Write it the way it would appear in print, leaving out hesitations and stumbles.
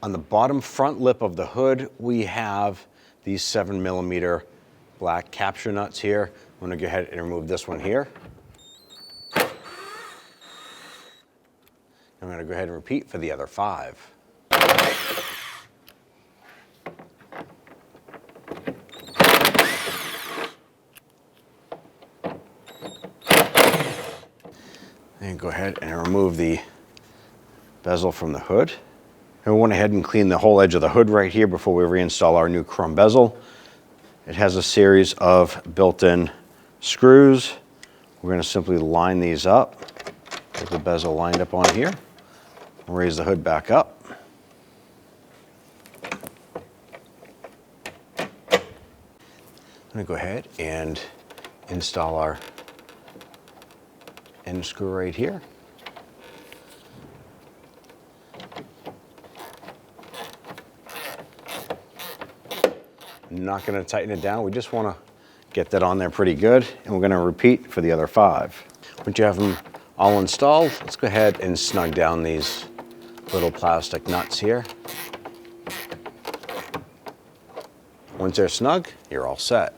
On the bottom front lip of the hood, we have these 7mm black capture nuts here. I'm gonna go ahead and remove this one here. I'm gonna go ahead and repeat for the other 5. And go ahead and remove the bezel from the hood. And we went ahead and cleaned the whole edge of the hood right here before we reinstall our new chrome bezel. It has a series of built-in screws. We're going to simply line these up, get the bezel lined up on here, raise the hood back up. I'm going to go ahead and install our end screw right here. I'm not going to tighten it down. We just want to get that on there pretty good. And we're going to repeat for the other 5. Once you have them all installed, let's go ahead and snug down these little plastic nuts here. Once they're snug, you're all set.